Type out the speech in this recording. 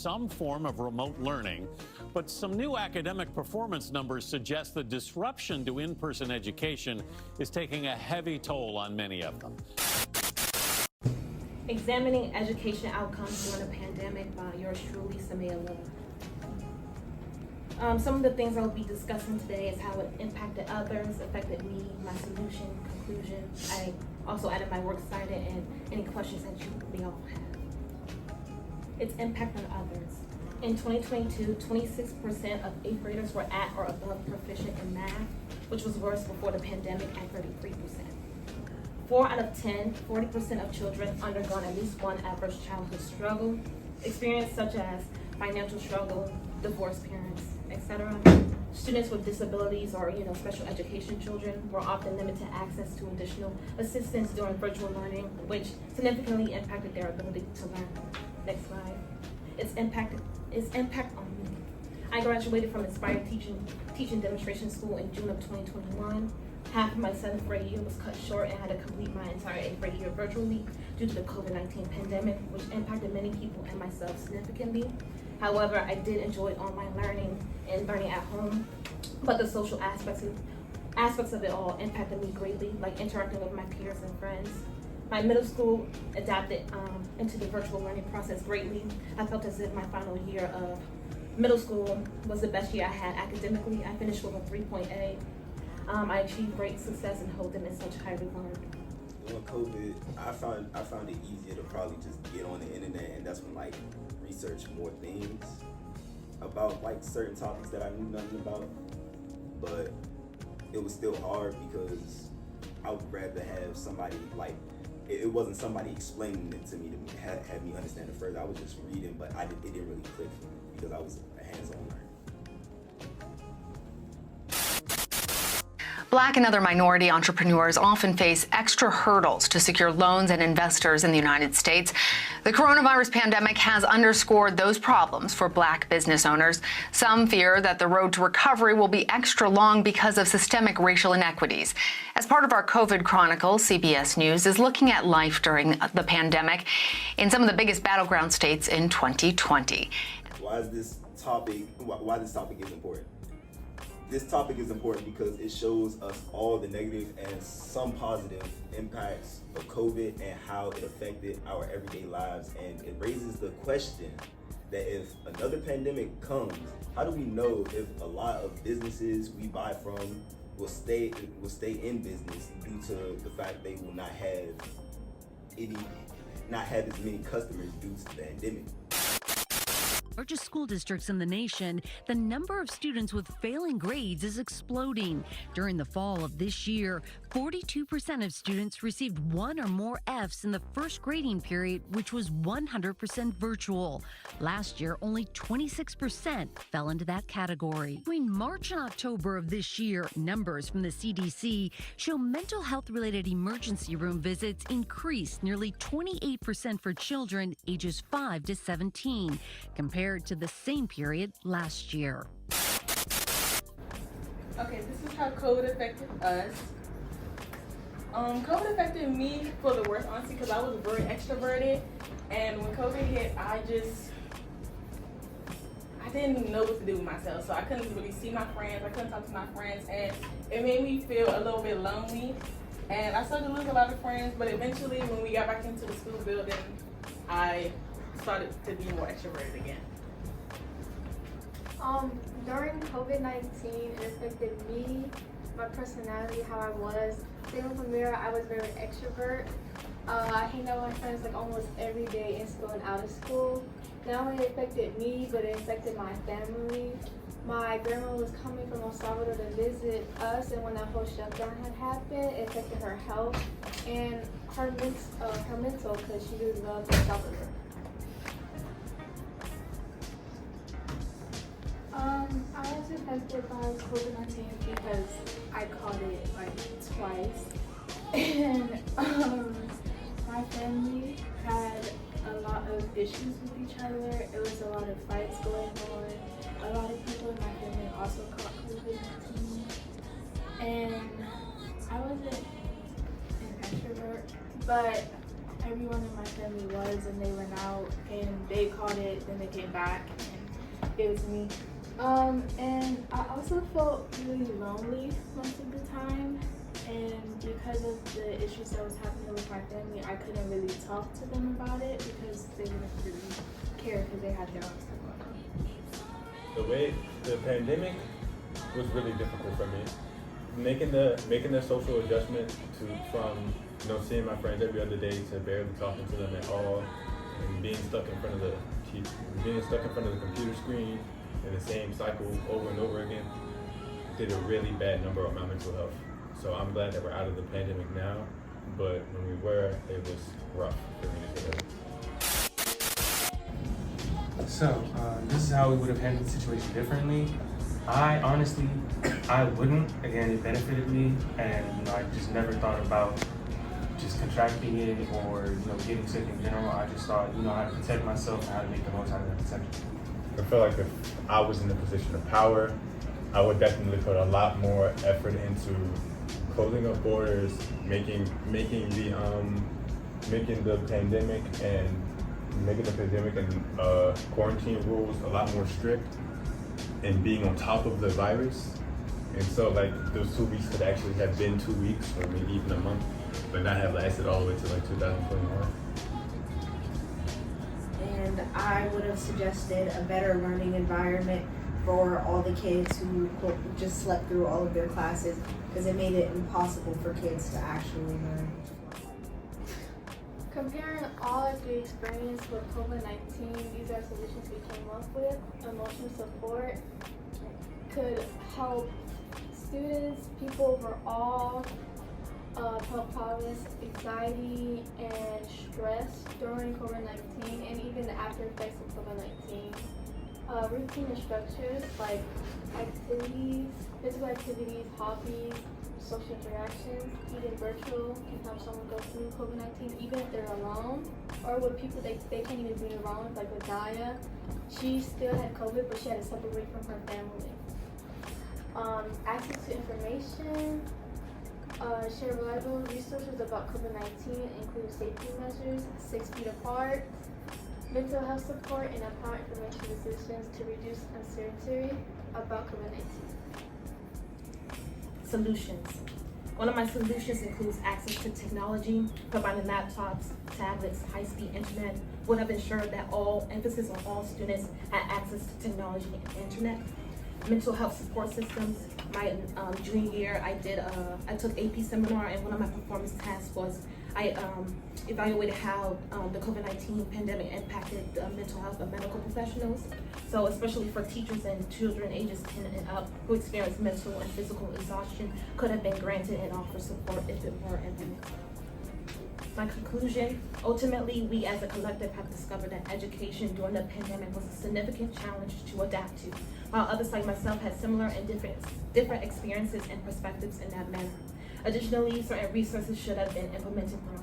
some form of remote learning, but some new academic performance numbers suggest the disruption to in-person education is taking a heavy toll on many of them. Examining education outcomes during a pandemic by yours truly, Samaya Love. Some of the things I'll be discussing today is how it impacted others, affected me, my solution, conclusion. I also added my works cited and any questions that you may all have. Its impact on others. In 2022, 26% of 8th graders were at or above proficient in math, which was worse before the pandemic at 33%. 4 out of 10, 40% of children undergone at least one adverse childhood struggle, experience such as financial struggle, divorced parents, etc. Students with disabilities or special education children were often limited access to additional assistance during virtual learning, which significantly impacted their ability to learn. Next slide. Its impact on me. I graduated from Inspired Teaching Demonstration School in June of 2021. Half of my 7th grade year was cut short and had to complete my entire 8th grade year virtually due to the COVID-19 pandemic, which impacted many people and myself significantly. However, I did enjoy online learning and learning at home, but the social aspects of it all impacted me greatly, like interacting with my peers and friends. My middle school adapted into the virtual learning process greatly. I felt as if my final year of middle school was the best year I had academically. I finished with a 3.8. I achieved great success and hold them in such high regard. During COVID, I found it easier to probably just get on the internet, and that's when research more things about certain topics that I knew nothing about. But it was still hard because I would rather have somebody it wasn't somebody explaining it to me to have me understand it further. I was just reading, but it didn't really click for me because I was a hands-on learner. Black and other minority entrepreneurs often face extra hurdles to secure loans and investors in the United States. The coronavirus pandemic has underscored those problems for Black business owners. Some fear that the road to recovery will be extra long because of systemic racial inequities. As part of our COVID Chronicle, CBS News is looking at life during the pandemic in some of the biggest battleground states in 2020. Why this topic is important? This topic is important because it shows us all the negative and some positive impacts of COVID and how it affected our everyday lives. And it raises the question that if another pandemic comes, how do we know if a lot of businesses we buy from will stay in business due to the fact they will not have as many customers due to the pandemic? Largest school districts in the nation, the number of students with failing grades is exploding. During the fall of this year, 42% of students received 1 or more Fs in the first grading period, which was 100% virtual. Last year, only 26% fell into that category. Between March and October of this year, numbers from the CDC show mental health-related emergency room visits increased nearly 28% for children ages 5 to 17, compared to the same period last year. Okay, this is how COVID affected us. COVID affected me for the worst, honestly, because I was very extroverted, and when COVID hit, I didn't know what to do with myself, so I couldn't really see my friends, I couldn't talk to my friends, and it made me feel a little bit lonely, and I started to lose a lot of friends, but eventually when we got back into the school building, I started to be more extroverted again. During COVID-19, it affected me, my personality, how I was. Same from there, I was very extrovert. I hang out with my friends almost every day in school and out of school. Not only affected me, but it affected my family. My grandma was coming from El Salvador to visit us, and when that whole shutdown had happened, it affected her health and her mental, because she really loves El Salvador. I was affected by COVID-19 because I caught it twice, and my family had a lot of issues with each other. It was a lot of fights going on. A lot of people in my family also caught COVID-19, and I wasn't an extrovert, but everyone in my family was, and they went out and they caught it, then they came back and gave it to me. And I also felt really lonely most of the time, and because of the issues that was happening with my family, I couldn't really talk to them about it because they didn't really care because they had their own stuff going on. The way the pandemic was really difficult for me. Making the social adjustment from seeing my friends every other day to barely talking to them at all, and being stuck in front of the computer screen in the same cycle over and over again did a really bad number on my mental health. So I'm glad that we're out of the pandemic now, but when we were, it was rough for me to get over. So this is how we would have handled the situation differently. I honestly wouldn't. Again, it benefited me, and I just never thought about just contracting it or getting sick in general. I just thought how to protect myself and how to make the most out of that protection. I feel like if I was in a position of power, I would definitely put a lot more effort into closing up borders, making the pandemic and quarantine rules a lot more strict, and being on top of the virus. And so like those 2 weeks could actually have been 2 weeks or maybe even a month, but not have lasted all the way to like 2021. And I would have suggested a better learning environment for all the kids who just slept through all of their classes, because it made it impossible for kids to actually learn. Comparing all of the experience with COVID-19, these are solutions we came up with. Emotional support could help students, people overall, help problems, anxiety and stress during COVID-19 and even the after effects of COVID-19. Routine and structures like activities, physical activities, hobbies, social interactions, even virtual, can help someone go through COVID-19 even if they're alone or with people they can't even be around, like with Daya. She still had COVID, but she had to separate from her family. Access to information, share reliable resources about COVID-19, include safety measures, 6 feet apart, mental health support, and empower information decisions to reduce uncertainty about COVID-19. Solutions. One of my solutions includes access to technology. Providing laptops, tablets, high-speed internet would have ensured that emphasis on all students had access to technology and internet. Mental health support systems. My junior year, I took AP seminar, and one of my performance tasks was I evaluated how the COVID-19 pandemic impacted the mental health of medical professionals. So especially for teachers and children ages 10 and up who experience mental and physical exhaustion could have been granted and offered support if it were implemented. My conclusion, ultimately, we as a collective have discovered that education during the pandemic was a significant challenge to adapt to, while others like myself had similar and different experiences and perspectives in that manner. Additionally, certain resources should have been implemented more